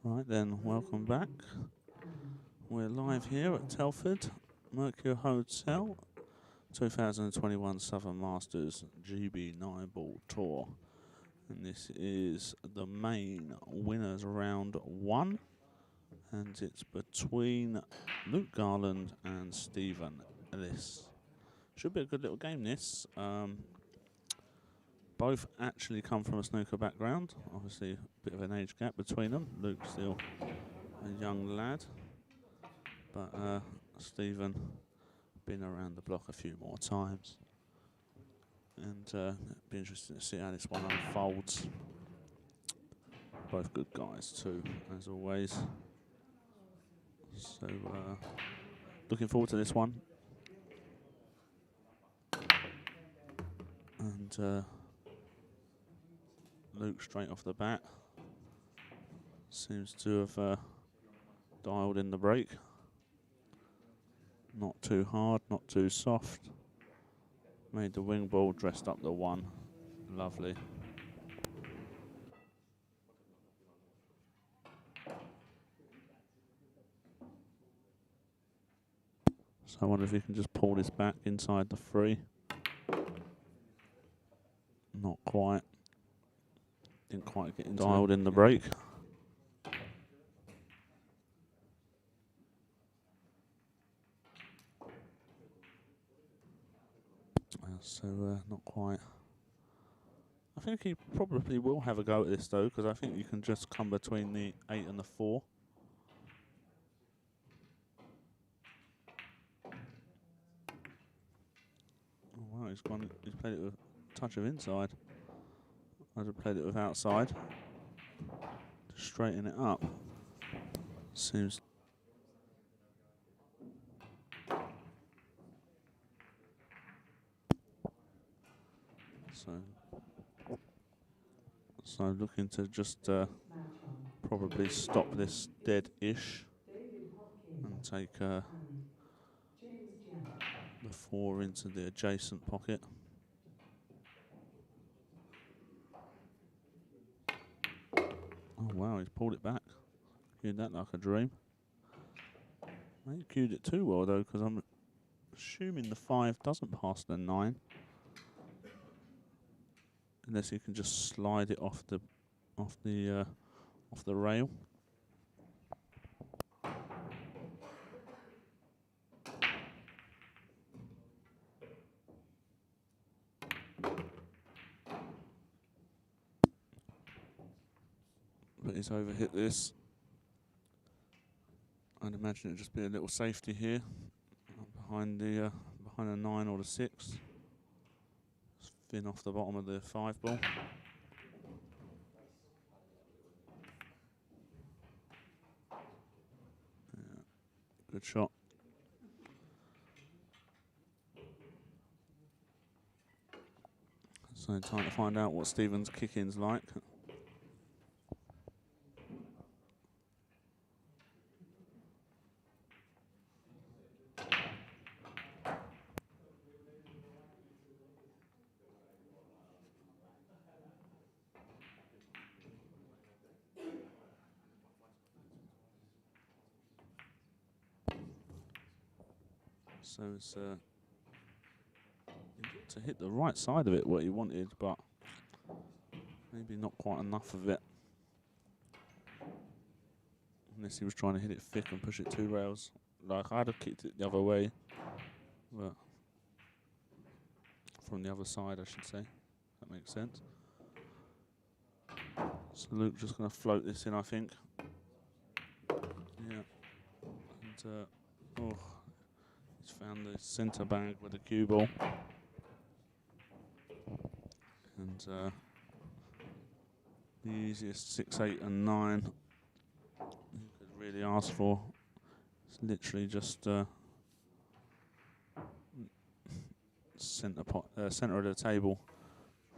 Right then, welcome back. We're live here at Telford, Mercure Hotel, 2021 Southern Masters GB 9-ball tour. And this is the main winners round 1. And it's between Luke Garland and Stephen Ellis. Should be a good little game, this. Both actually come from a snooker background. Obviously, a bit of an age gap between them. Luke's still a young lad. But Stephen been around the block a few more times. And it'd be interesting to see how this one unfolds. Both good guys too, as always. So looking forward to this one. And Luke straight off the bat seems to have dialed in the break. Not too hard, not too soft. Made the wing ball, dressed up the 1. Lovely. So I wonder if he can just pull this back inside the 3. Not quite. Didn't quite get dialed in the break. So not quite. I think he probably will have a go at this though, because I think you can just come between the 8 and the 4. Oh wow, he's played it with a touch of inside. I'd have played it with outside. To straighten it up. Seems. So looking to just probably stop this dead-ish and take the 4 into the adjacent pocket. Oh wow, he's pulled it back. Cued that like a dream. I ain't cued it too well though, because I'm assuming the 5 doesn't pass the 9. Unless you can just slide it off the rail. But he's overhit this. I'd imagine it'd just be a little safety here, behind the 9 or the 6. Thin off the bottom of the 5 ball. Yeah, good shot. So time to find out what Stephen's kick-in's like. So it's to hit the right side of it what he wanted, but maybe not quite enough of it. Unless he was trying to hit it thick and push it 2 rails. Like I'd have kicked it the other way, but from the other side I should say. That makes sense. So Luke's just going to float this in, I think. Yeah. And oh, he's found the centre bag with the cue ball. And the easiest 6, 8 and 9 you could really ask for. It's literally just centre of the table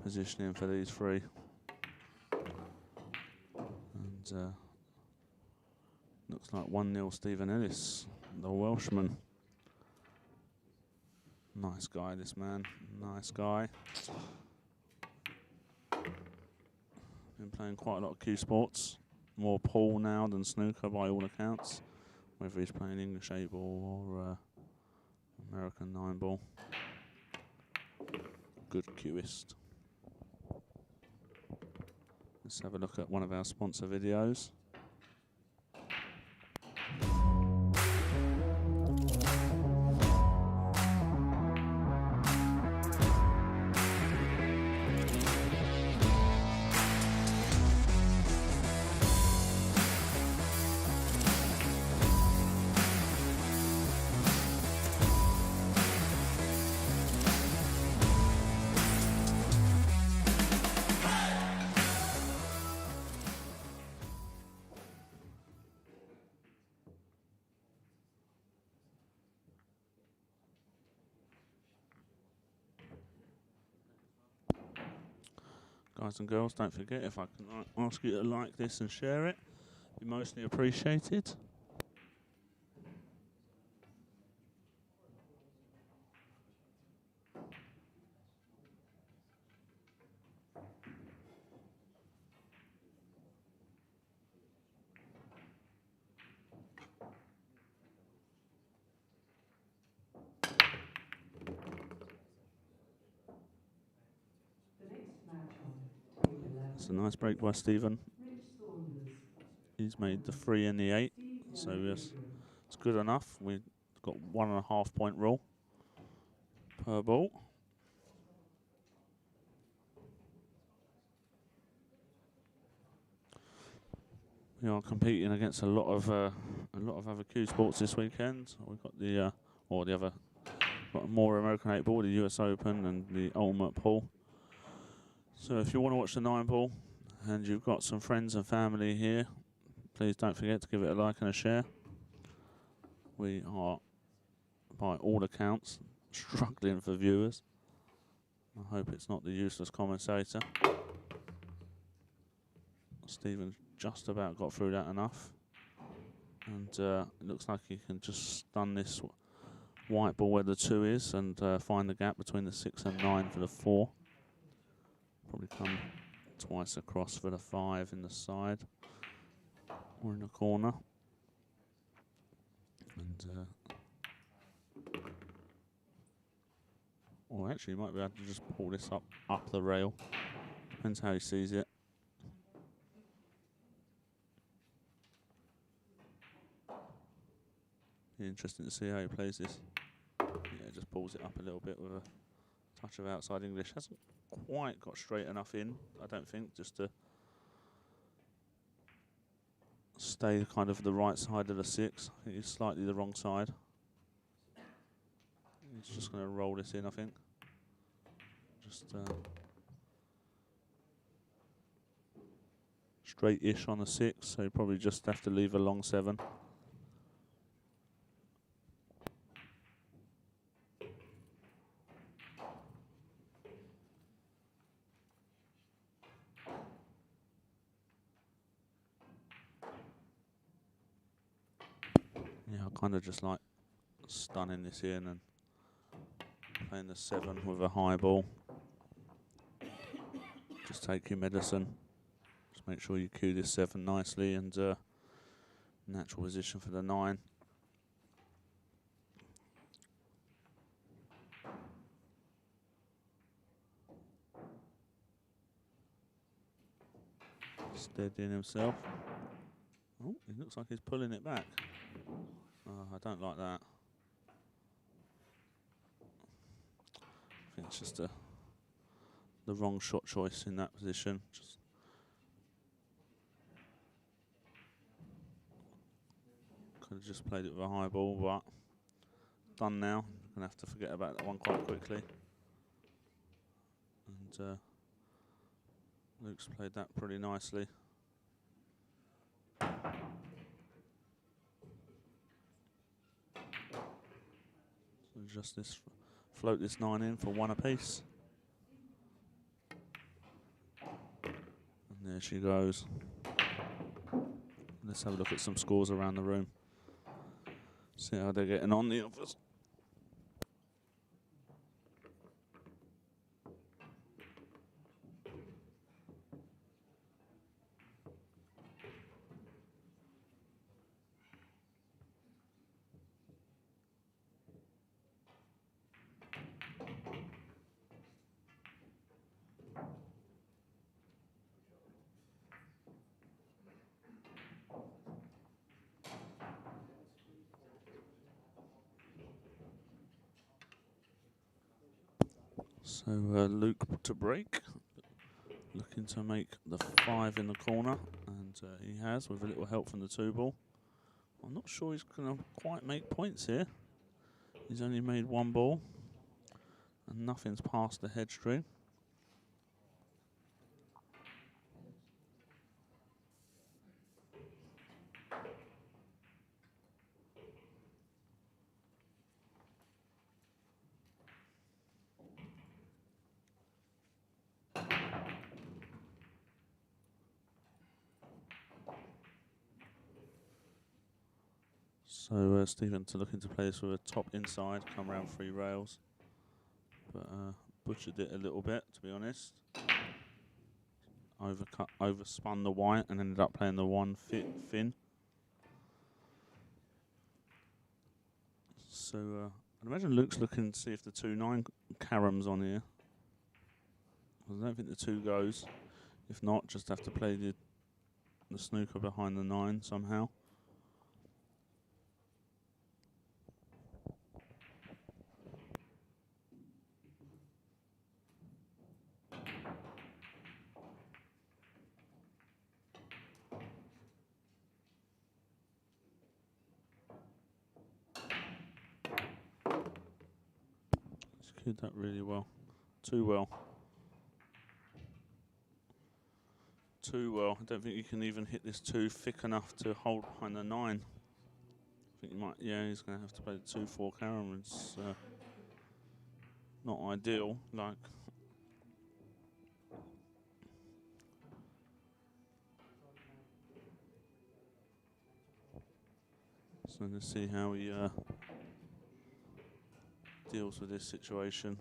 positioning for these 3. And looks like 1-0 Stephen Ellis, the Welshman. Nice guy, this man. Nice guy. Been playing quite a lot of cue sports. More pool now than snooker by all accounts. Whether he's playing English 8-ball or American 9-ball. Good cueist. Let's have a look at one of our sponsor videos. Guys and girls, don't forget, if I can ask you to like this and share it, be mostly appreciated. It's a nice break by Stephen. He's made the 3 and the 8, so yes, it's good enough. We've got 1.5 point rule per ball. We are competing against a lot of other cue sports this weekend. We've got got more American 8-ball, the US Open and the Ultimate Pool. So if you want to watch the 9-ball and you've got some friends and family here, please don't forget to give it a like and a share. We are, by all accounts, struggling for viewers. I hope it's not the useless commentator. Stephen just about got through that enough. And it looks like he can just stun this white ball where the 2 is and find the gap between the 6 and 9 for the 4. Probably come twice across for the 5 in the side or in the corner. And or actually, you might be able to just pull this up the rail. Depends how he sees it. Be interesting to see how he plays this. Yeah, just pulls it up a little bit with a touch of outside English. Hasn't quite got straight enough in, I don't think, just to stay kind of the right side of the 6. I think he's slightly the wrong side. He's just going to roll this in, I think. Just straight-ish on the 6, so you probably just have to leave a long 7. Yeah, I kind of just like stunning this in and playing the 7 with a high ball. Just take your medicine. Just make sure you cue this 7 nicely and natural position for the 9. Steadying himself. Oh, it looks like he's pulling it back. Oh, I don't like that. I think it's just the wrong shot choice in that position. Just could have just played it with a high ball, but done now. Gonna have to forget about that one quite quickly. And Luke's played that pretty nicely. So just this, float this 9 in for 1 apiece. And there she goes. Let's have a look at some scores around the room. See how they're getting on, the others. So Luke to break, looking to make the 5 in the corner, and he has with a little help from the 2 ball. I'm not sure he's going to quite make points here. He's only made 1 ball, and nothing's past the head string. So Stephen's looking to play this with a top inside, come around 3 rails, but butchered it a little bit, to be honest. Overspun the white and ended up playing the 1 fin. So I'd imagine Luke's looking to see if the 2-9 carom's on here. I don't think the 2 goes. If not, just have to play the snooker behind the 9 somehow. Cued that really well. Too well. Too well. I don't think you can even hit this 2 thick enough to hold behind the 9. I think you might, yeah, he's going to have to play the 2-4 carom. It's not ideal. Like, so let's see how he deals with this situation.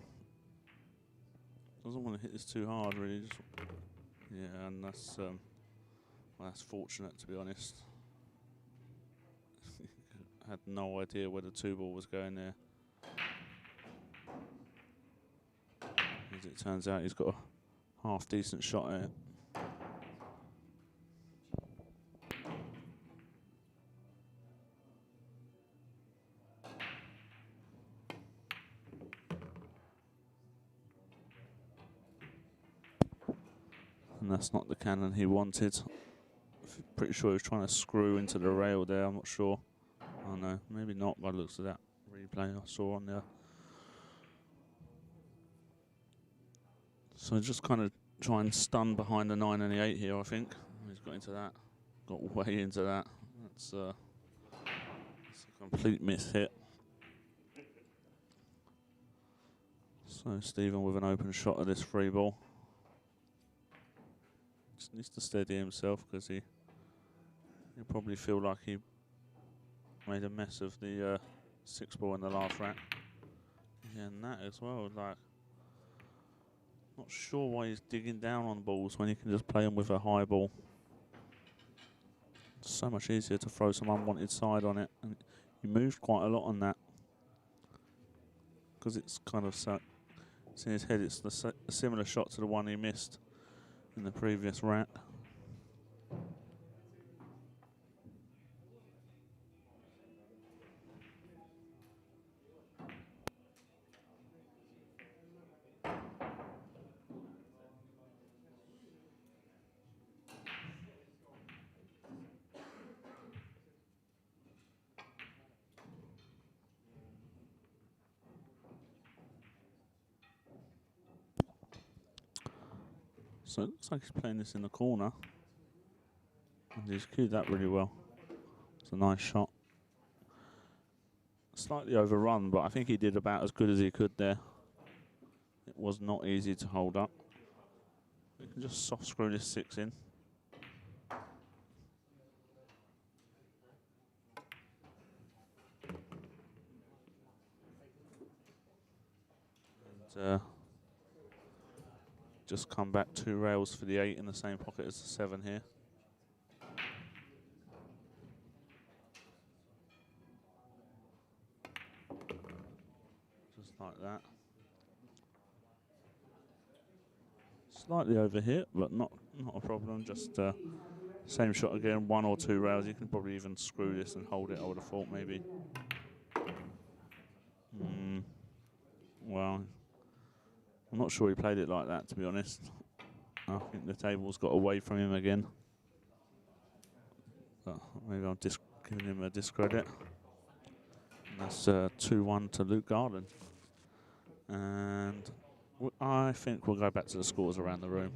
Doesn't want to hit this too hard, really. Just, yeah, and that's well, that's fortunate, to be honest. Had no idea where the 2 ball was going there. As it turns out, he's got a half decent shot at it. And that's not the cannon he wanted. Pretty sure he was trying to screw into the rail there, I'm not sure. Oh no, maybe not by the looks of that replay I saw on there. So just kind of try and stun behind the 9 and the 8 here, I think. He's got into that. Got way into that. That's a complete miss hit. So Stephen with an open shot at this 3 ball. Just needs to steady himself because he'll probably feel like he made a mess of the 6 ball in the last rack. Yeah, and that as well. Like, not sure why he's digging down on balls when he can just play them with a high ball. It's so much easier to throw some unwanted side on it. And he moved quite a lot on that because it's kind of so. It's in his head. It's a similar shot to the one he missed in the previous rack. So it looks like he's playing this in the corner. And he's cued that really well. It's a nice shot. Slightly overrun, but I think he did about as good as he could there. It was not easy to hold up. We can just soft screw this 6 in. And just come back 2 rails for the 8 in the same pocket as the 7 here. Just like that. Slightly over here, but not a problem. Just same shot again, 1 or 2 rails. You can probably even screw this and hold it, I would have thought, maybe. Well, I'm not sure he played it like that, to be honest. I think the table's got away from him again. But maybe I'm giving him a discredit. And that's 2-1 to Luke Garland. And I think we'll go back to the scores around the room.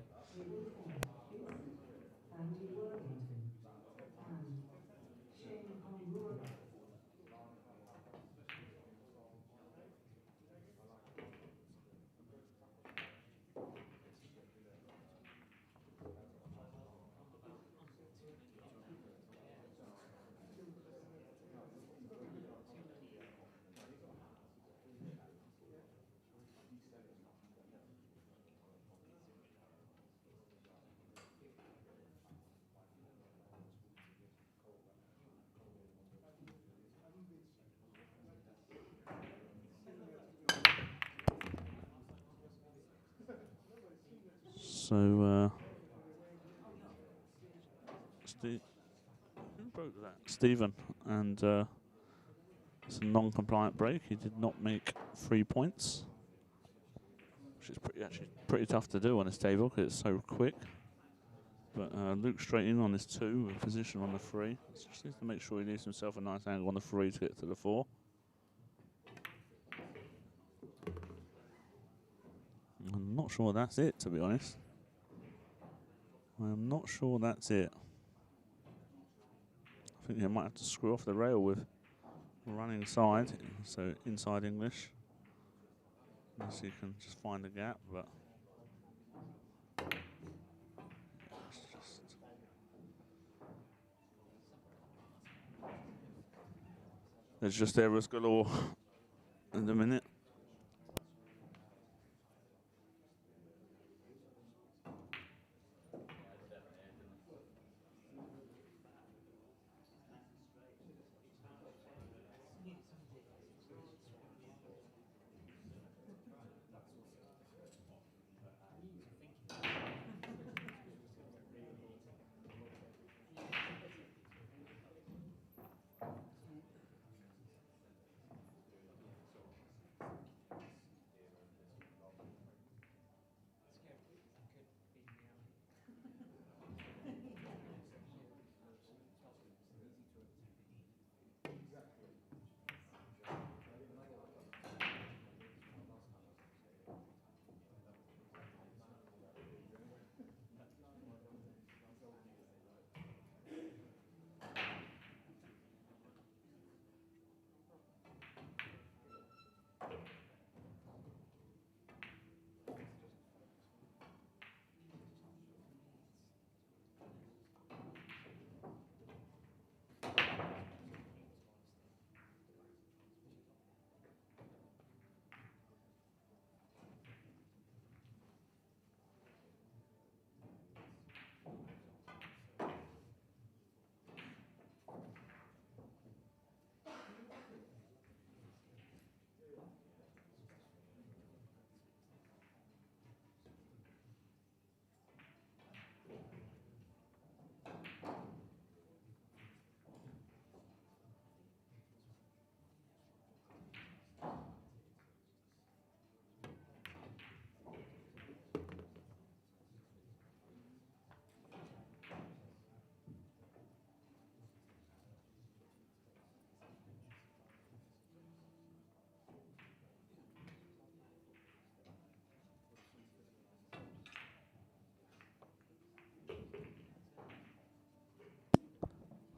So, who broke that? Stephen. And it's a non-compliant break. He did not make 3 points, which is actually pretty tough to do on this table because it's so quick. But Luke straight in on this 2 with position on the 3. Just needs to make sure he leaves himself a nice angle on the 3 to get to the 4. I'm not sure that's it, to be honest. I'm not sure that's it. I think they might have to screw off the rail with running side, so inside English. So you can just find the gap, but it's just there's just errors galore in the minute.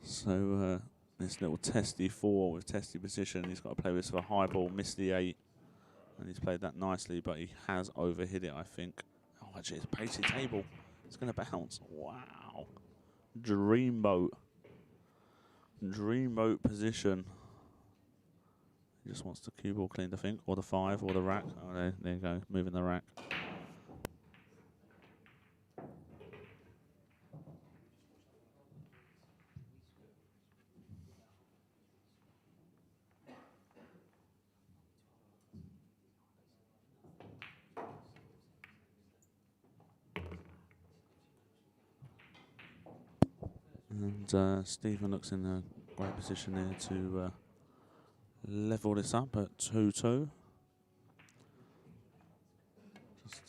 So this little testy 4 with testy position, he's got to play this for a high ball, missed the 8, and he's played that nicely, but he has overhit it, I think. Oh, actually, it's a pacey table. It's going to bounce. Wow. Dreamboat. Dreamboat position. He just wants the cue ball cleaned, I think, or the 5, or the rack. Oh, there you go, moving the rack. And Stephen looks in a great position there to level this up at 2-2. Just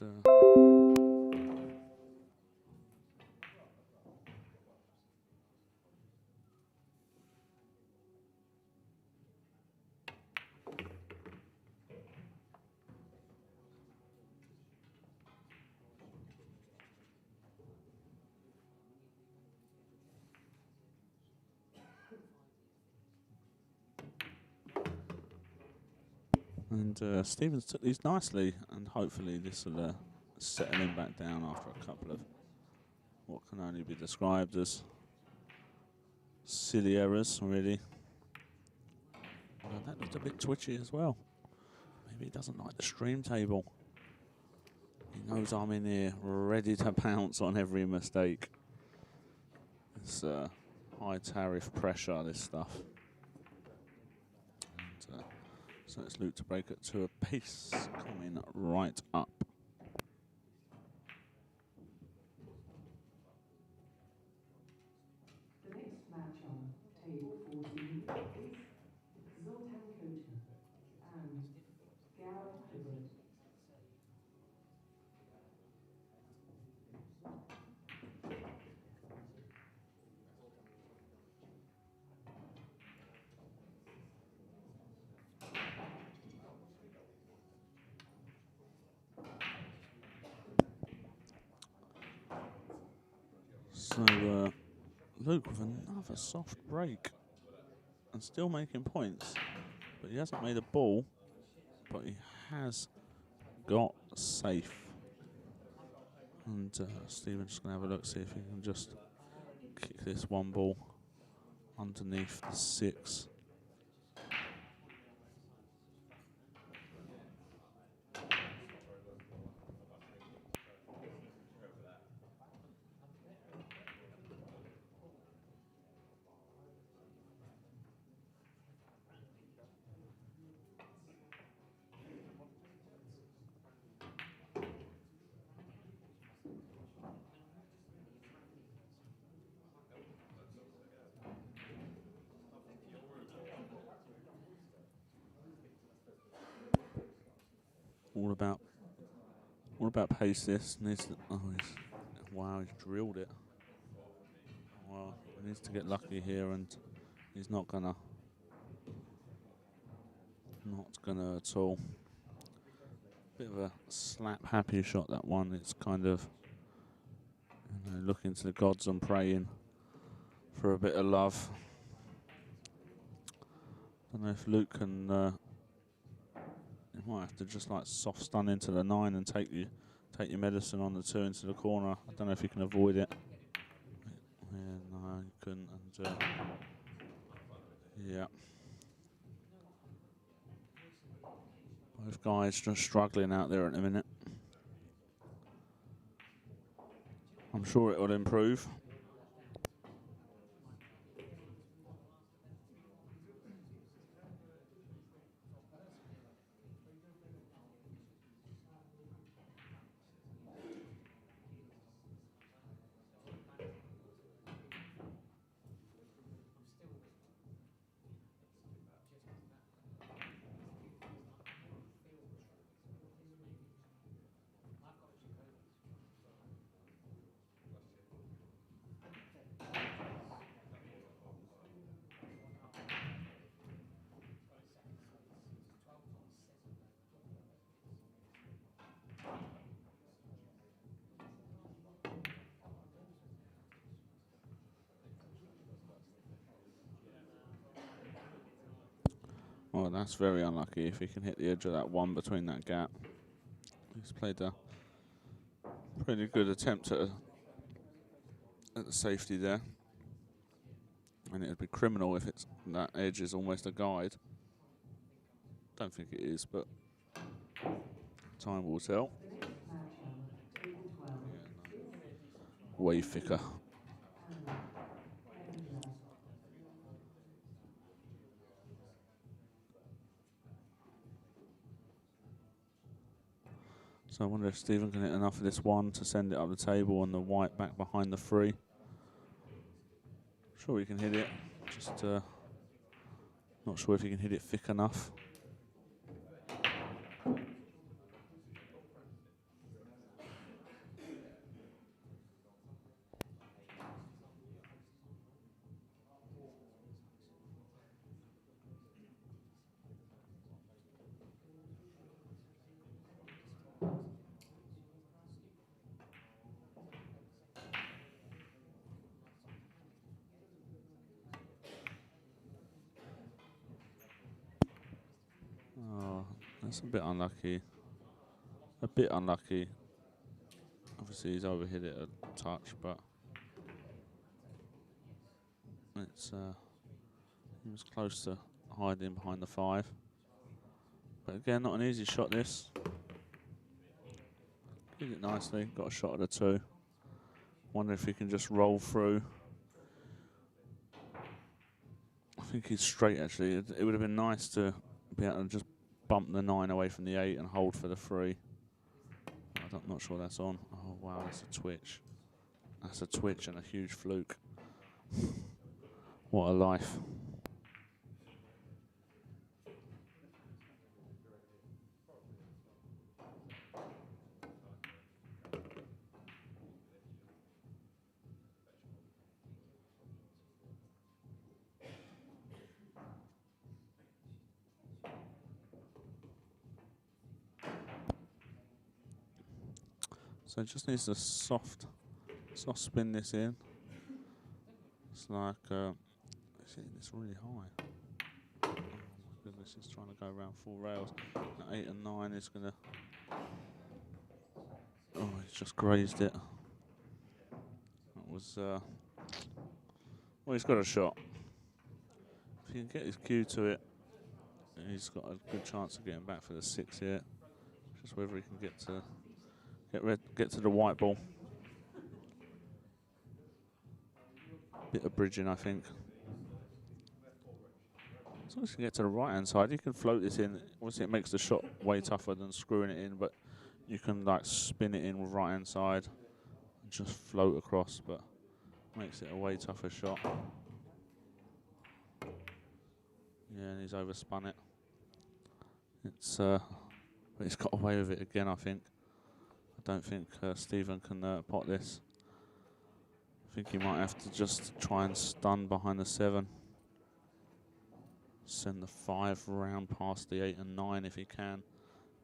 And Stevens took these nicely, and hopefully this will settle him back down after a couple of what can only be described as silly errors, really. That looked a bit twitchy as well. Maybe he doesn't like the stream table. He knows I'm in here ready to pounce on every mistake. It's high tariff pressure, this stuff. And, so it's Luke to break it to a pace, coming right up. The next match on table 14 is Zoltan Kota and Garland. So Luke with another soft break and still making points, but he hasn't made a ball, but he has got safe. And Stephen's just going to have a look, see if he can just kick this one ball underneath the 6. All about pace. This needs to, wow, he's drilled it. Well, he needs to get lucky here, and he's not gonna at all. Bit of a slap happy shot, that one. It's kind of, you know, looking to the gods and praying for a bit of love. Don't know if Luke can. You might have to just like soft stun into the 9 and take your medicine on the 2 into the corner. I don't know if you can avoid it. Yeah, no, you couldn't. And yeah, both guys just struggling out there at the minute. I'm sure it will improve. Well, that's very unlucky if he can hit the edge of that 1 between that gap. He's played a pretty good attempt at the safety there. And it would be criminal if that edge is almost a guide. Don't think it is, but time will tell. Way thicker. So I wonder if Stephen can hit enough of this 1 to send it up the table and the white back behind the 3. Sure he can hit it, just not sure if he can hit it thick enough. That's a bit unlucky. A bit unlucky. Obviously, he's overhit it a touch, but it's he was close to hiding behind the 5. But again, not an easy shot. This did it nicely. Got a shot at a 2. Wonder if he can just roll through. I think he's straight. Actually, it would have been nice to be able to just bump the 9 away from the 8 and hold for the 3. I'm not sure that's on. Oh wow, that's a twitch. That's a twitch and a huge fluke. What a life. So it just needs to soft spin this in. It's like, it's really high. Oh my goodness, it's trying to go around 4 rails. At 8 and 9 is gonna. Oh, he's just grazed it. That was. Well, he's got a shot. If he can get his cue to it, he's got a good chance of getting back for the 6 here. Just whether he can get to the white ball. Bit of bridging, I think. As long as you can get to the right-hand side, you can float this in. Obviously, it makes the shot way tougher than screwing it in, but you can like spin it in with right-hand side and just float across, but makes it a way tougher shot. Yeah, and he's overspun it. It's but he's got away with it again, I think. I don't think Stephen can pot this. I think he might have to just try and stun behind the 7. Send the 5 round past the 8 and 9 if he can.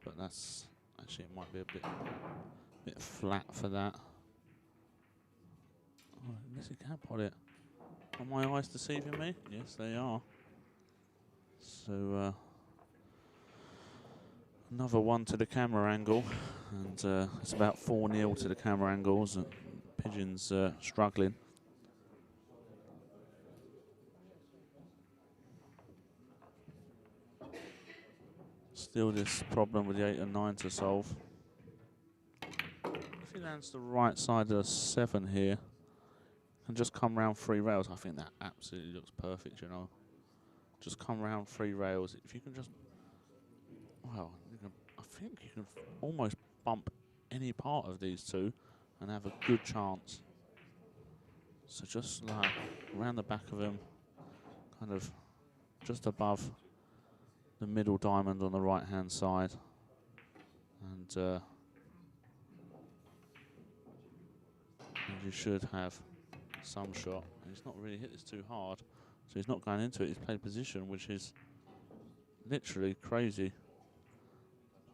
But that's actually, it might be a bit flat for that. Oh, unless he can pot it. Are my eyes deceiving me? Yes, they are. So another 1 to the camera angle, and it's about 4-0 to the camera angles. And Pigeon's struggling. Still this problem with the 8 and 9 to solve. If he lands the right side of the 7 here and just come round 3 rails, I think that absolutely looks perfect, you know. Just come round 3 rails. If you can just, well, I think you can almost bump any part of these 2 and have a good chance. So just like around the back of him, kind of just above the middle diamond on the right hand side, and you should have some shot. And he's not really hit this too hard, so he's not going into it. He's played position, which is literally crazy,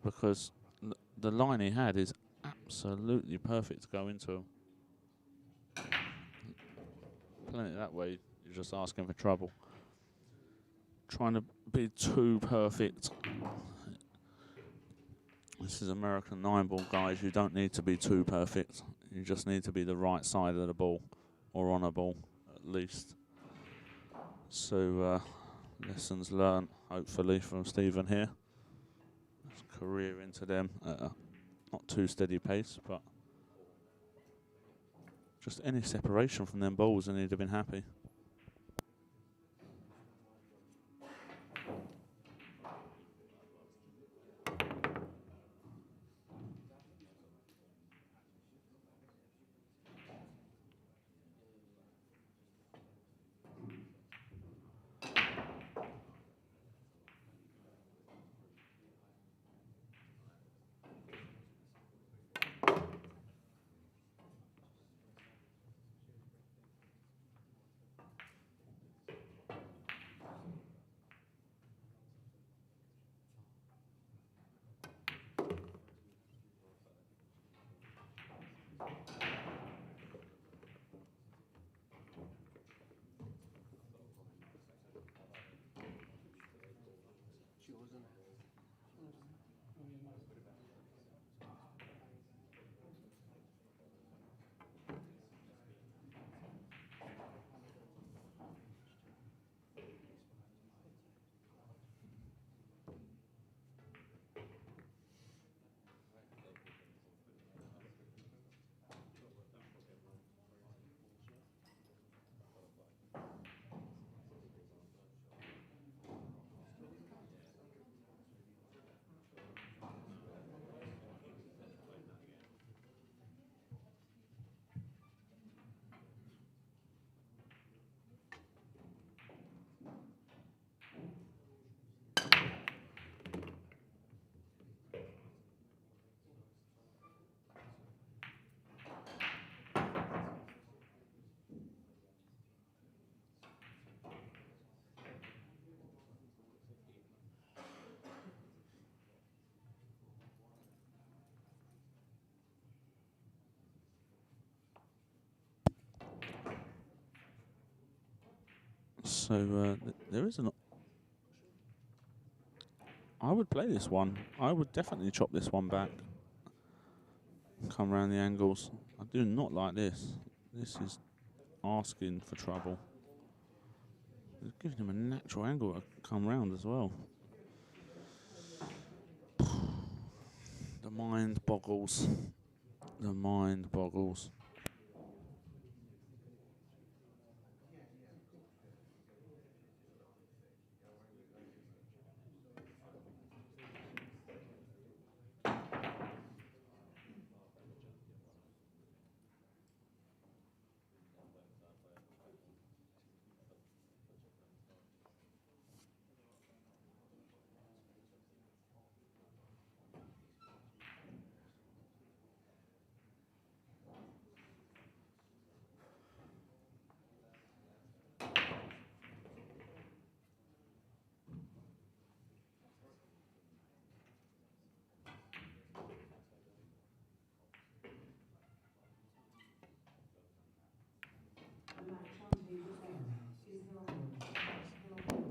because the line he had is absolutely perfect to go into him. Playing it that way, you're just asking for trouble. Trying to be too perfect. This is American 9-ball, guys. You don't need to be too perfect. You just need to be the right side of the ball, or on a ball, at least. So, lessons learned, hopefully, from Stephen here. His career into them at a not too steady pace, but just any separation from them balls and he'd have been happy. So there is an. I would play this one. I would definitely chop this one back. Come round the angles. I do not like this. This is asking for trouble. It's giving him a natural angle to come round as well. The mind boggles. The mind boggles. The match on table 7 is Hill Hill. Hill Hill on table 7.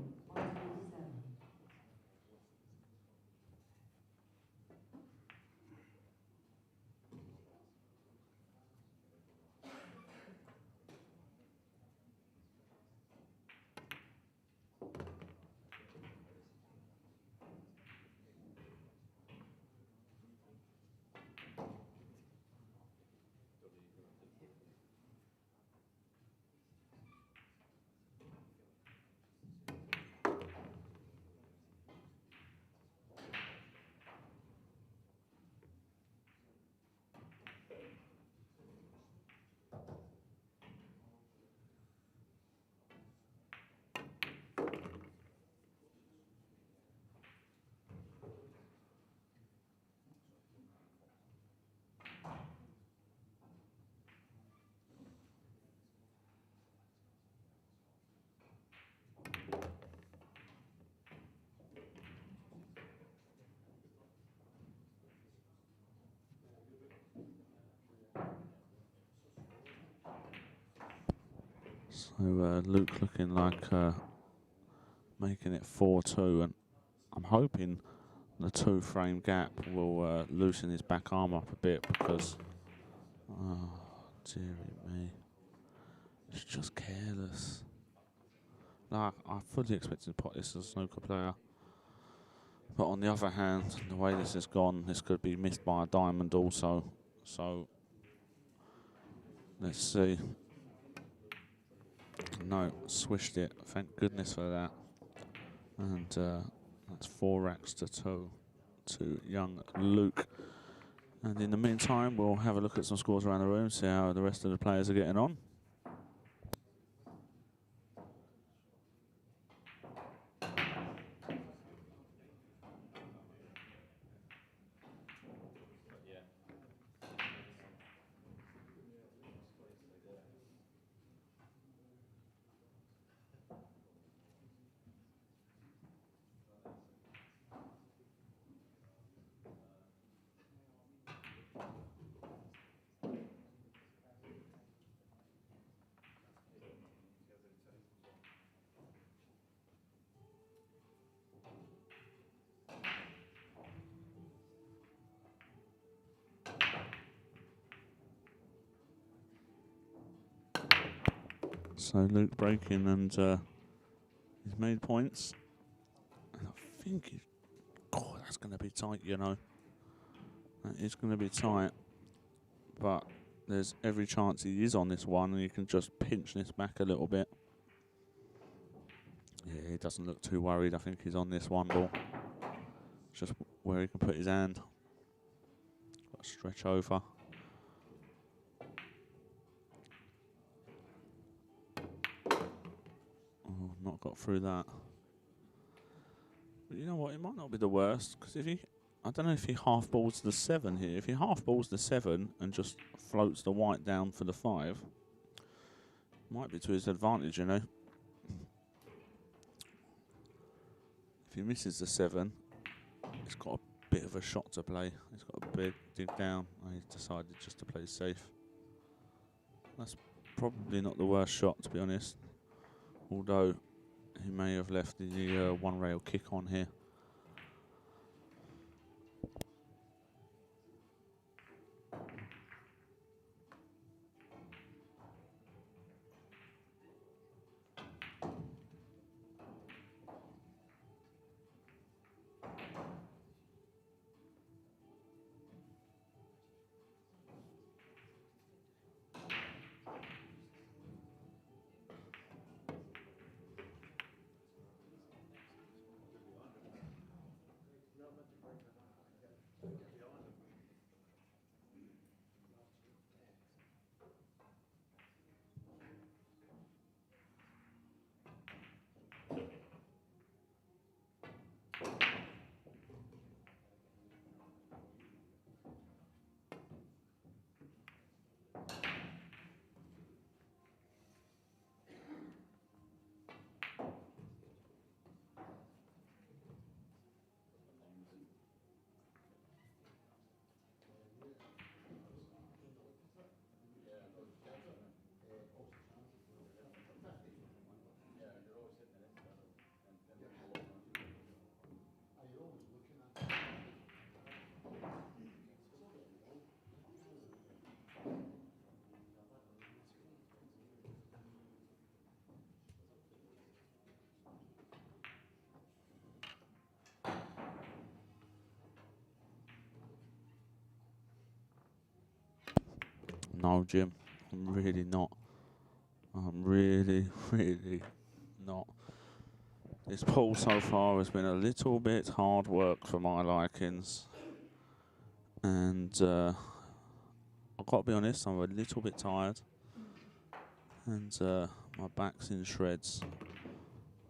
So Luke looking like making it 4-2, and I'm hoping the 2-frame gap will loosen his back arm up a bit because, oh dearie me, it's just careless. Like, I fully expected to pot this as a snooker player, but on the other hand, the way this has gone, this could be missed by a diamond also. So let's see. No, swished it. Thank goodness for that. And that's 4 racks to 2 to young Luke. And in the meantime, we'll have a look at some scores around the room, see how the rest of the players are getting on. So Luke breaking, and he's made points. And I think God, that's going to be tight, you know. That is going to be tight. But there's every chance he is on this one, and you can just pinch this back a little bit. Yeah, he doesn't look too worried. I think he's on this one ball. Just where he can put his hand. Got to stretch over. Oh, not got through that. But you know what? It might not be the worst, because if he, I don't know if he half balls the 7 here. If he half balls the 7 and just floats the white down for the 5, might be to his advantage, you know. If he misses the 7, he's got a bit of a shot to play. He's got a big dig down. And he's decided just to play safe. That's probably not the worst shot, to be honest. Although he may have left the one rail kick on here. No, Jim, I'm really not. I'm really, really not. This pull so far has been a little bit hard work for my likings. And I've got to be honest, I'm a little bit tired. And my back's in shreds.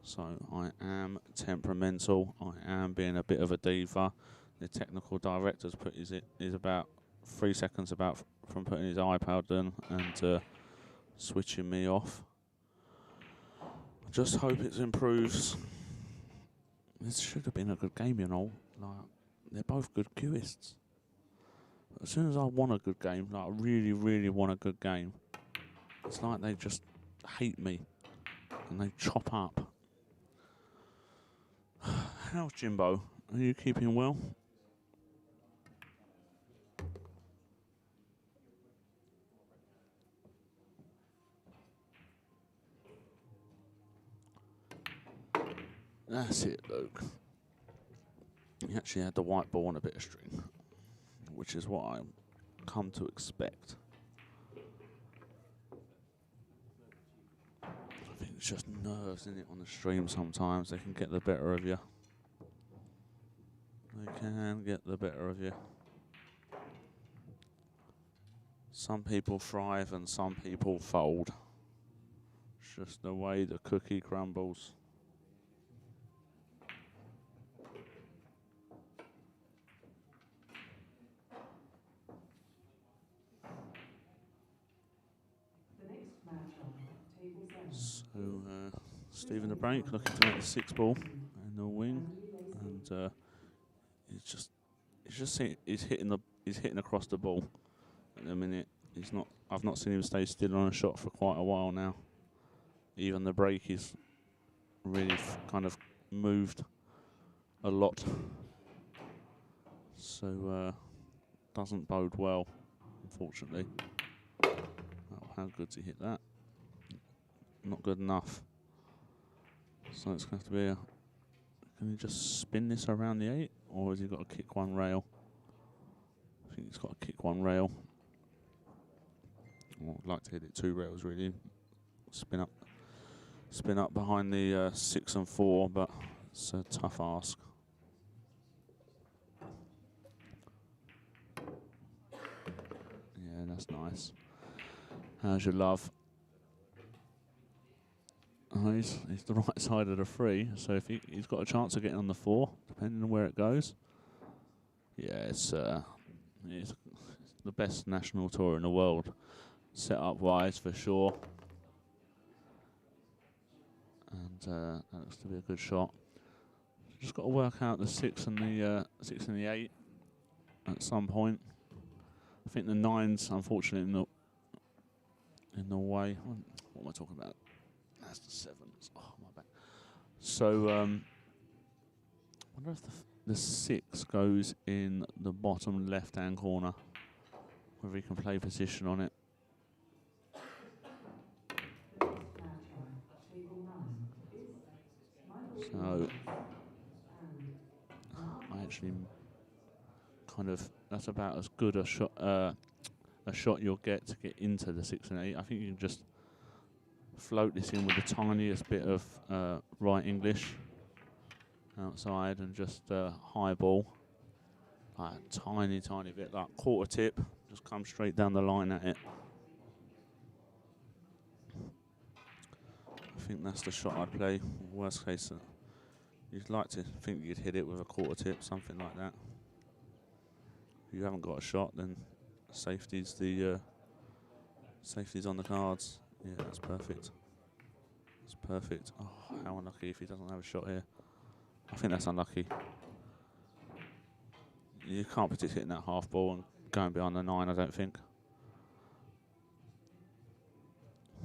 So I am temperamental. I am being a bit of a diva. The technical director's put is about 3 seconds from putting his iPad in and switching me off. I just hope it improves. This should have been a good game, you know. Like, they're both good cueists. As soon as I want a good game, like I really, really want a good game, it's like they just hate me and they chop up. How's Jimbo? Are you keeping well? That's it, Luke. He actually had the white ball on a bit of string, which is what I come to expect. I think it's just nerves in it on the stream sometimes. They can get the better of you. They can get the better of you. Some people thrive and some people fold. It's just the way the cookie crumbles. So, Stephen the Break looking to make the 6 ball in the wing, and he's hitting across the ball at the minute. I've not seen him stay still on a shot for quite a while now. Even the break is really kind of moved a lot, so doesn't bode well, unfortunately. Oh, how good's he hit that? Not good enough. So it's going to have to be a... Can he just spin this around the 8? Or has he got to kick one rail? I think he's got to kick one rail. Well, I'd like to hit it 2 rails, really. Spin up behind the 6 and 4, but it's a tough ask. Yeah, that's nice. How's your love? Oh, he's the right side of the 3, so if he's got a chance of getting on the 4, depending on where it goes. Yeah, it's the best national tour in the world, set up wise for sure. And that looks to be a good shot. Just got to work out the 6 and the 8 at some point. I think the 9's unfortunately in the way. What am I talking about? that's the 7s. Oh, my bad. So, I wonder if the 6 goes in the bottom left-hand corner, whether he can play position on it. So, I actually kind of, that's about as good a shot you'll get to get into the 6 and 8. I think you can just float this in with the tiniest bit of right English outside and just high ball. Like a tiny bit, like quarter tip, just come straight down the line at it. I think that's the shot I'd play. Worst case, you'd like to think you'd hit it with a quarter tip, something like that. If you haven't got a shot, then safety's on the cards. Yeah, that's perfect. That's perfect. Oh, how unlucky if he doesn't have a shot here. I think that's unlucky. You can't predict hitting that half ball and going behind the 9, I don't think.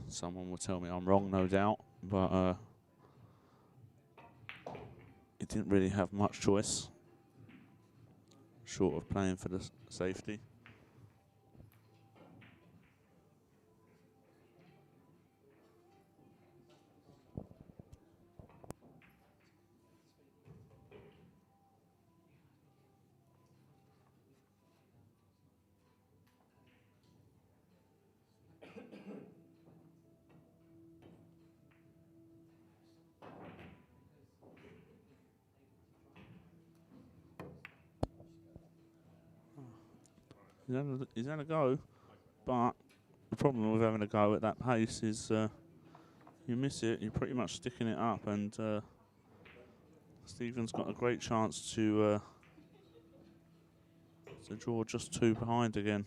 Someone will tell me I'm wrong, no doubt, but he didn't really have much choice short of playing for the safety. He's having a go, but the problem with having a go at that pace is you miss it, you're pretty much sticking it up, and Stephen's got a great chance to draw just 2 behind again.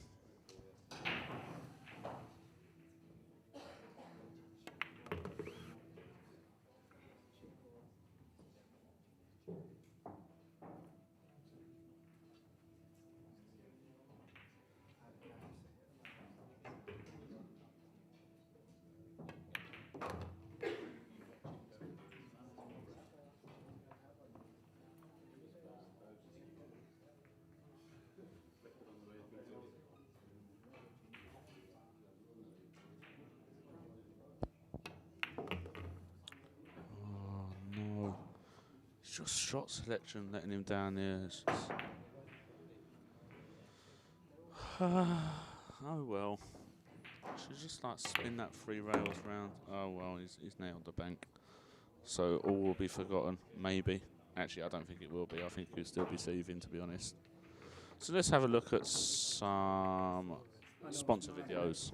No. It's just shot selection letting him down there. It's just oh well. Should just like spin that 3 rails round. Oh well, he's nailed the bank. So all will be forgotten, maybe. Actually, I don't think it will be. I think he'll still be saving, to be honest. So let's have a look at some sponsor videos.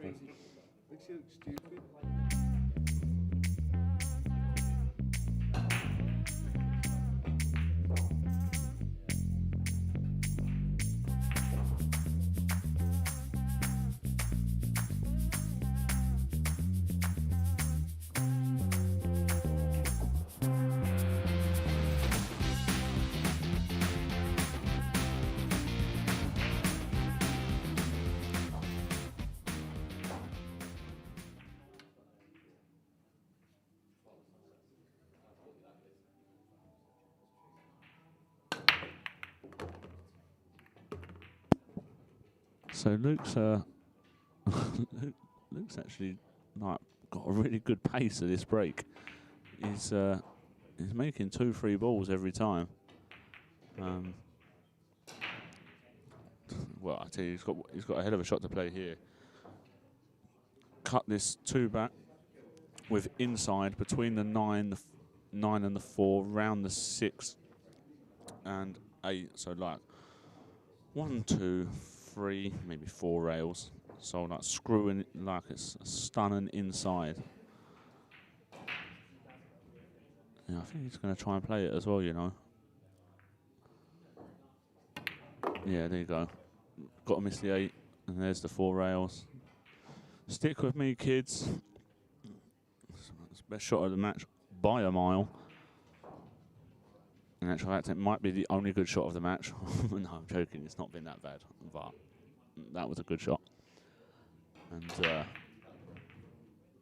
So Luke's Luke's actually like got a really good pace at this break. He's making 2 free balls every time. Well, I tell you, he's got a hell of a shot to play here. Cut this 2 back with inside between the 9 and the 4, round the 6 and 8. So like 1, 2, 3, maybe 4 rails. So like screwing it like it's stunning inside. Yeah, I think he's going to try and play it as well, you know. Yeah, there you go. Got to miss the 8, and there's the 4 rails. Stick with me, kids. It's the best shot of the match by a mile. In actual fact, it might be the only good shot of the match. No, I'm joking. It's not been that bad, but that was a good shot. And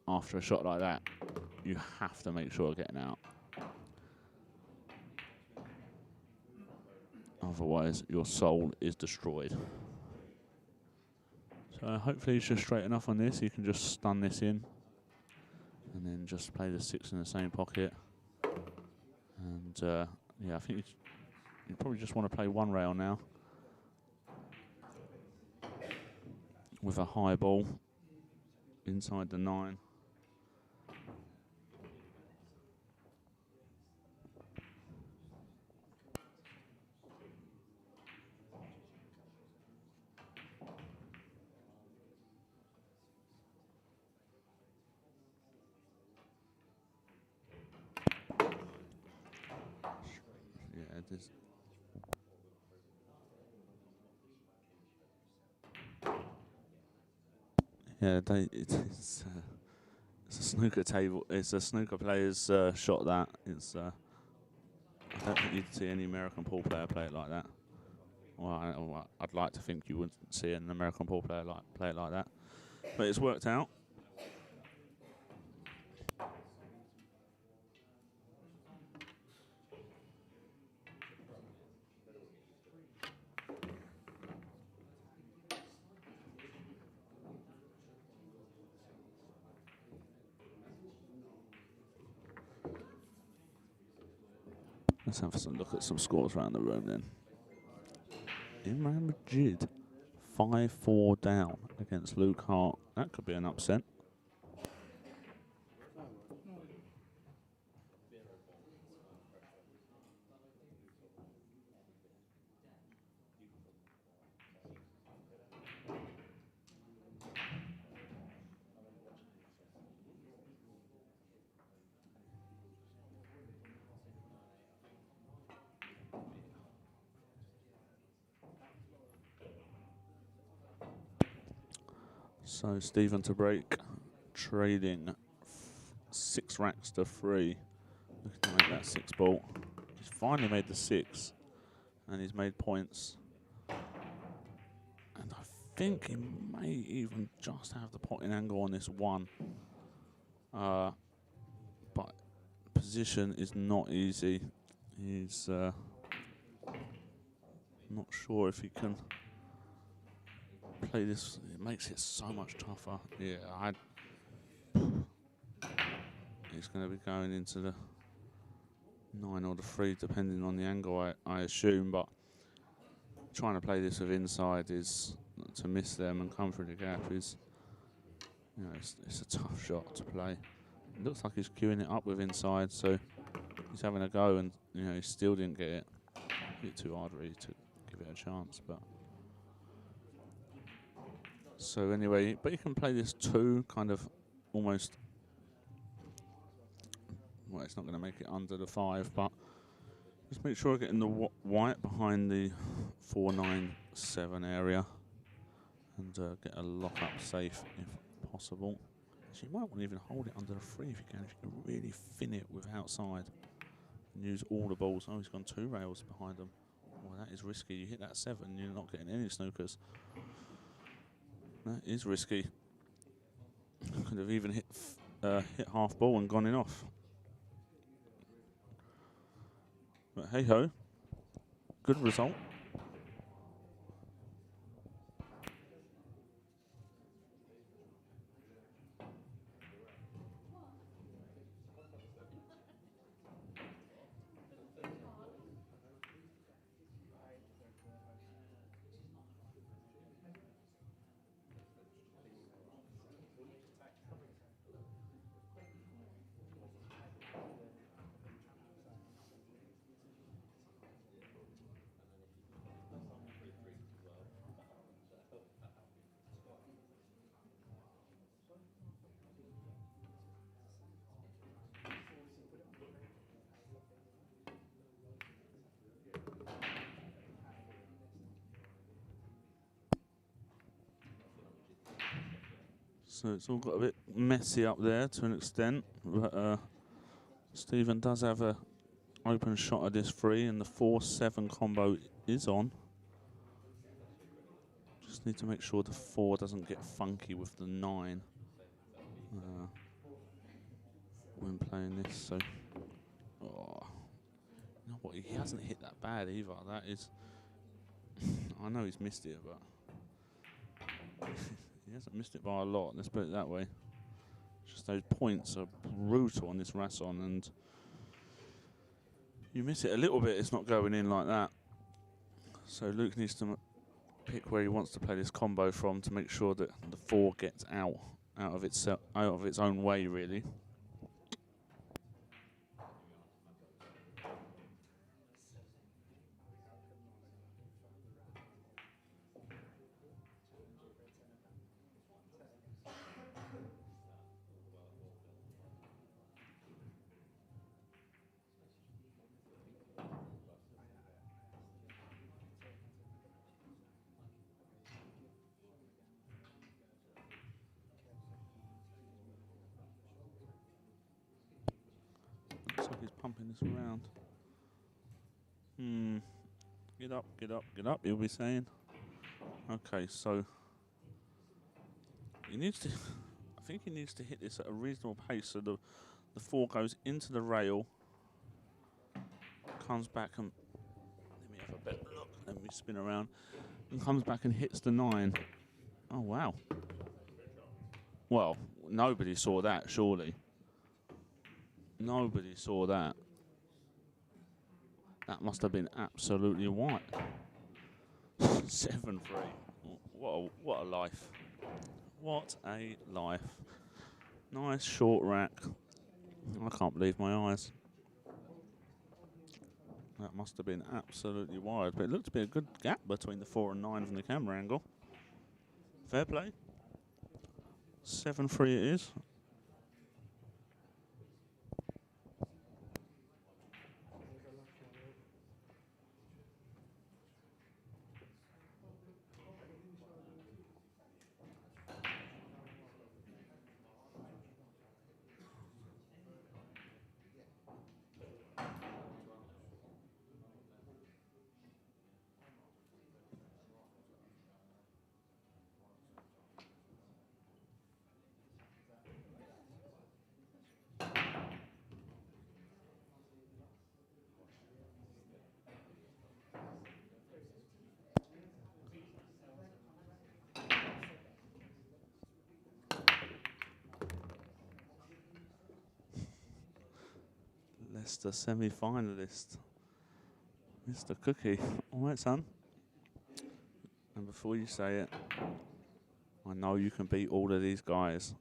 after a shot like that, you have to make sure of getting out. Otherwise, your soul is destroyed. So hopefully he's just straight enough on this. You can just stun this in. And then just play the 6 in the same pocket. And yeah, I think you probably just want to play one rail now. With a high ball inside the 9. Yeah, it is. Yeah, it's a snooker table. It's a snooker player's shot. That it's. I don't think you'd see any American pool player play it like that. Well, I'd like to think you wouldn't see an American pool player play it like that, but it's worked out. Let's have some look at some scores around the room then. Imran Majid, 5-4 down against Luke Hart. That could be an upset. So Stephen to break, trading 6 racks to 3. Looking to make that 6 ball. He's finally made the 6, and he's made points. And I think he may even just have the potting angle on this 1. But position is not easy. He's not sure if he can play this. It makes it so much tougher. Yeah, he's going to be going into the 9 or the 3, depending on the angle, I assume. But trying to play this with inside is to miss them and come through the gap is, you know, it's a tough shot to play. It looks like he's queuing it up with inside, so he's having a go, and you know he still didn't get it. A bit too hard really to give it a chance, but. So anyway, but you can play this 2, kind of almost. Well, it's not going to make it under the 5, but just make sure you're getting the white behind the 4-9-7 area, and get a lock up safe if possible. So you might want to even hold it under the 3 if you can really thin it with outside and use all the balls. Oh, he's gone 2 rails behind them. Well, that is risky. You hit that 7, you're not getting any snookers. That is risky. Could have even hit half ball and gone in off. But hey ho, good result. So it's all got a bit messy up there to an extent, but Stephen does have a open shot at this 3, and the 4-7 combo is on. Just need to make sure the 4 doesn't get funky with the 9. when playing this. So, oh, you know what? He hasn't hit that bad either. That is, I know he's missed it, but he hasn't missed it by a lot. Let's put it that way. Just those points are brutal on this Rasson, and you miss it a little bit, it's not going in like that. So Luke needs to pick where he wants to play this combo from to make sure that the 4 gets out of its own way, really. Looks like he's pumping this around. Get up, get up, get up, he'll be saying. Okay, so he needs to, I think he needs to hit this at a reasonable pace so the 4 goes into the rail, comes back and, let me have a better look, let me spin around, and comes back and hits the 9. Oh, wow. Well, nobody saw that, surely. Nobody saw that. That must have been absolutely white. 7-3. What a life. What a life. Nice short rack. I can't believe my eyes. That must have been absolutely wide, but it looked to be a good gap between the 4 and 9 from the camera angle. Fair play. 7-3 it is. Leicester semi-finalist, Mr. Cookie. All right, son. And before you say it, I know you can beat all of these guys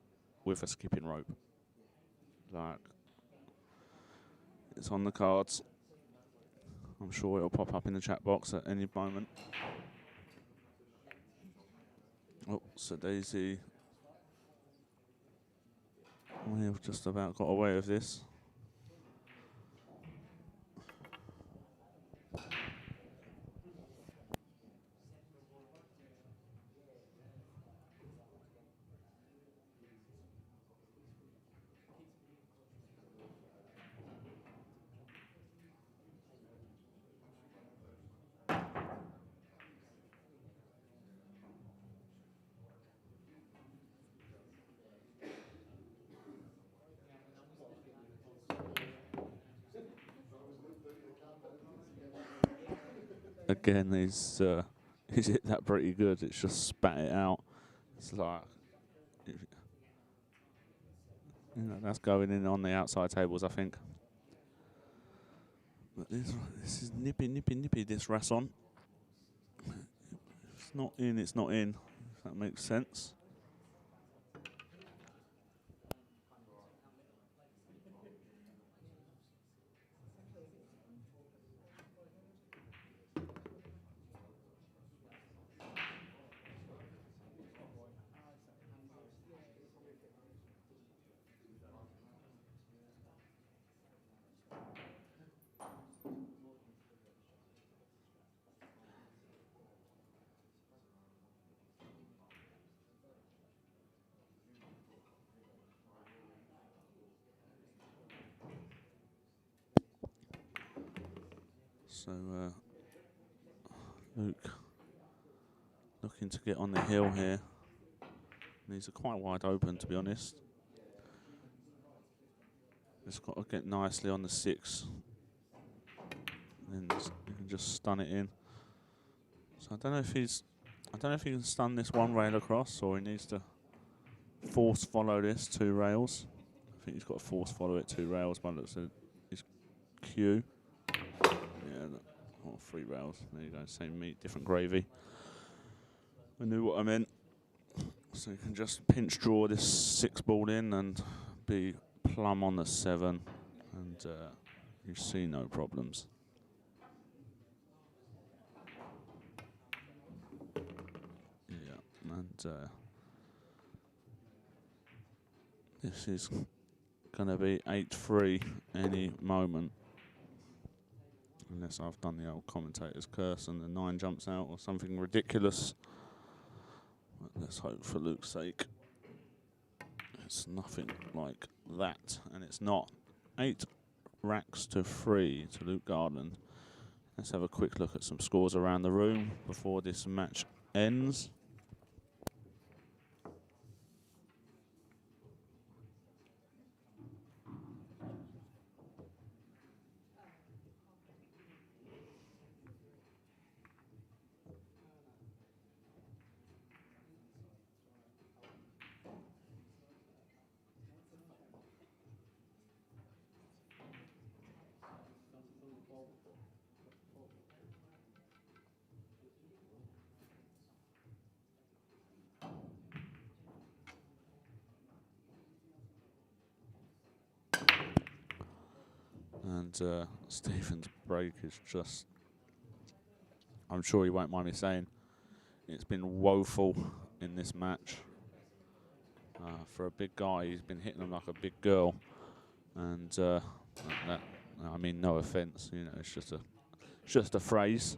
with a skipping rope. Like, it's on the cards. I'm sure it'll pop up in the chat box at any moment. Oh, so Daisy. We've just about got away with this. Again, he's hit that pretty good. It's just spat it out. It's like, that's going in on the outside tables, I think. But this is nippy, this Rasson. If it's not in, it's not in. If that makes sense. So Luke looking to get on the hill here. These are quite wide open, to be honest. It's got to get nicely on the 6. Then you can just stun it in. So I don't know if he can stun this one rail across, or he needs to force follow this 2 rails. I think he's got to force follow it 2 rails by the looks of his queue. Yeah, or 3 rails. There you go, same meat, different gravy. I knew what I meant. So you can just pinch draw this 6 ball in and be plumb on the 7, and you see no problems. Yeah, and this is going to be 8-3 any moment. Unless I've done the old commentator's curse and the 9 jumps out or something ridiculous. But let's hope for Luke's sake it's nothing like that. And it's not. 8 racks to 3 to Luke Garland. Let's have a quick look at some scores around the room before this match ends. And Stephen's break is just, I'm sure he won't mind me saying, it's been woeful in this match. For a big guy, he's been hitting them like a big girl. And that, I mean, no offence, you know, it's just a phrase.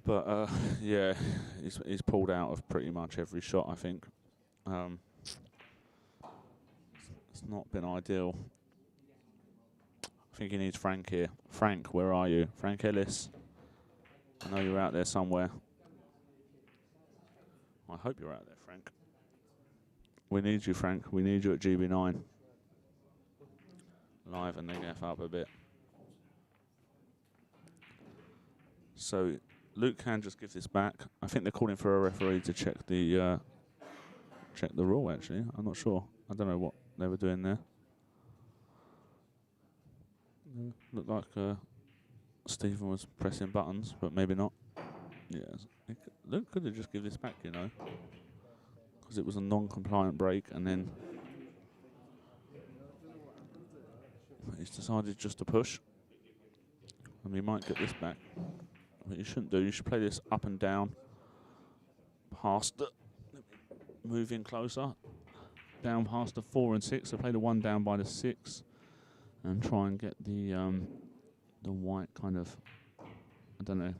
But yeah, he's pulled out of pretty much every shot, I think. It's not been ideal. I think he needs Frank here. Frank, where are you? Frank Ellis. I know you're out there somewhere. I hope you're out there, Frank. We need you, Frank. We need you at GB9. Liven the F up a bit. So Luke can just give this back. I think they're calling for a referee to check the rule. Actually, I'm not sure. I don't know what they were doing there. Looked like Stephen was pressing buttons, but maybe not. Yes, Luke could have just give this back, you know, because it was a non-compliant break, and then he's decided just to push, and we might get this back. But you shouldn't do. You should play this up and down, past the, move in closer, down past the 4 and 6. So play the 1 down by the 6, and try and get the white kind of, I don't know,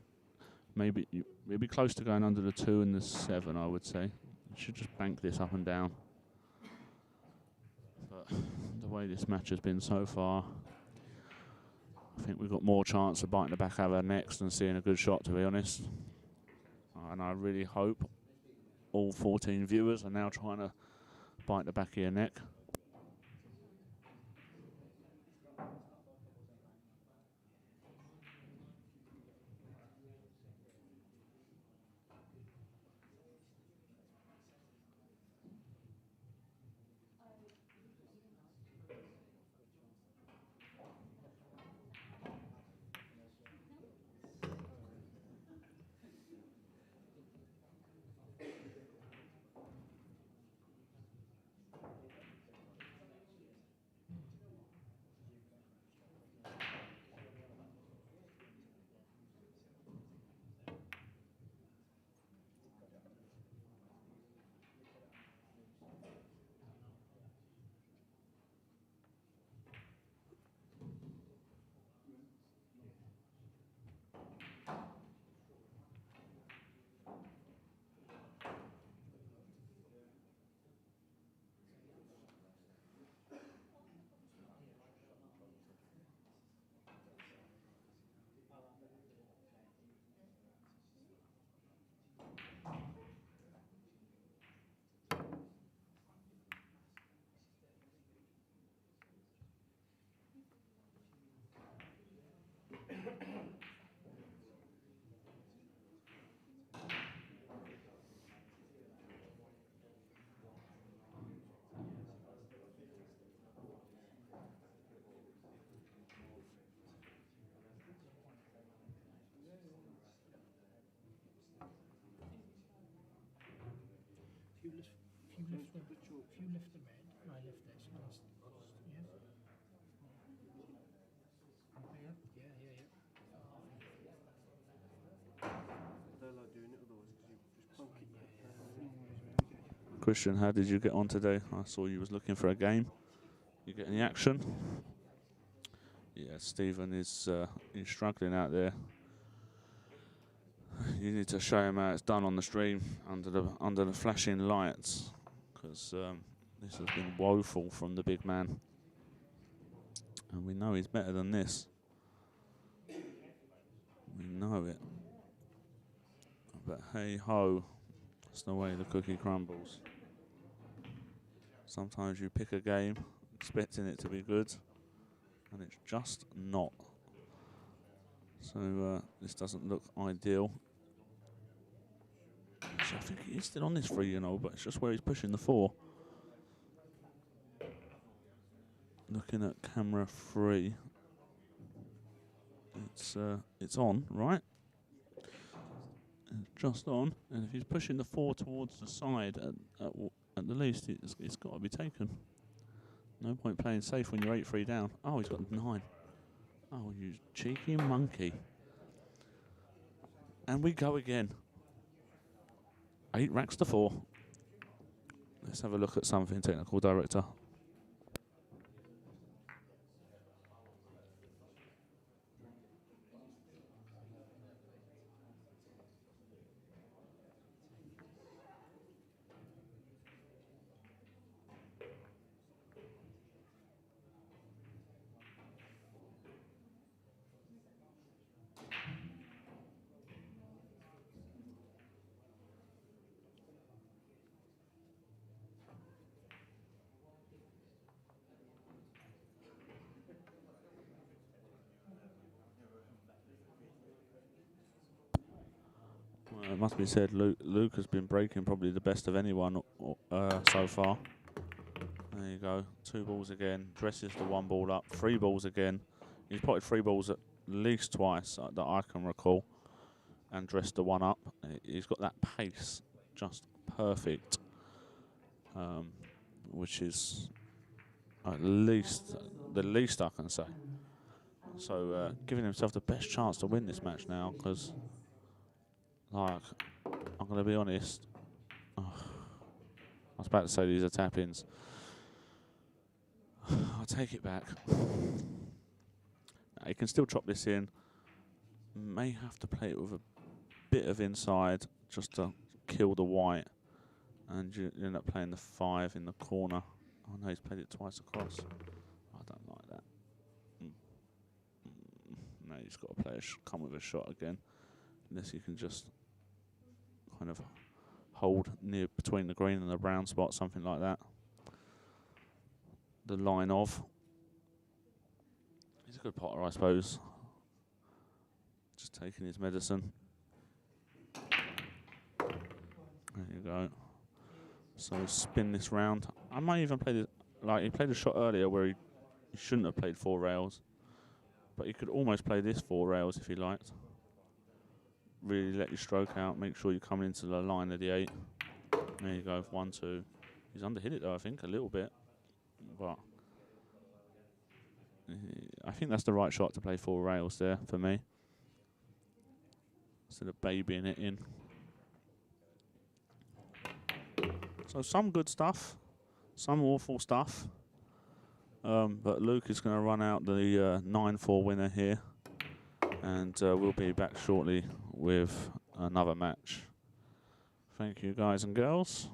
maybe it'd be close to going under the 2 and the 7. I would say you should just bank this up and down. But the way this match has been so far, I think we've got more chance of biting the back of our necks than seeing a good shot, to be honest. And I really hope all 14 viewers are now trying to bite the back of your neck. lift the red, I lift this. Yeah. Christian, how did you get on today? I saw you was looking for a game. You get any action? Yeah, Stephen is he's struggling out there. You need to show him how it's done on the stream under the flashing lights, because this has been woeful from the big man, and we know he's better than this. We know it. But hey ho, that's the way the cookie crumbles. Sometimes you pick a game expecting it to be good, and it's just not. So this doesn't look ideal. Actually, I think he's still on this 3, but it's just where he's pushing the 4. Looking at camera 3, it's on, right? It's just on, and if he's pushing the 4 towards the side, at the least, it's got to be taken. No point playing safe when you're 8-3 down. Oh, he's got 9. Oh, you cheeky monkey. And we go again. 8 racks to 4. Let's have a look at something, technical director. It must be said, Luke has been breaking probably the best of anyone so far. There you go. 2 balls again. Dresses the 1 ball up. 3 balls again. He's potted 3 balls at least twice that I can recall, and dressed the 1 up. He's got that pace just perfect, which is at least the least I can say. So giving himself the best chance to win this match now, because, like, I'm going to be honest, I was about to say these are tap-ins. I'll take it back. He can still chop this in. May have to play it with a bit of inside just to kill the white, and you end up playing the 5 in the corner. Oh no, he's played it twice across. I don't like that. No, he's got to play come with a shot again, unless you can just kind of hold near between the green and the brown spot, something like that. The line of. He's a good potter, I suppose. Just taking his medicine. There you go. So spin this round. I might even play he played a shot earlier where he shouldn't have played 4 rails, but he could almost play this 4 rails if he liked. Really let your stroke out. Make sure you're coming into the line of the 8. There you go. 1, 2. He's underhit it though, I think, a little bit, but I think that's the right shot to play 4 rails there for me, instead of babying it in. So some good stuff, some awful stuff. But Luke is going to run out the 9-4 winner here, and we'll be back shortly with another match. Thank you, guys and girls.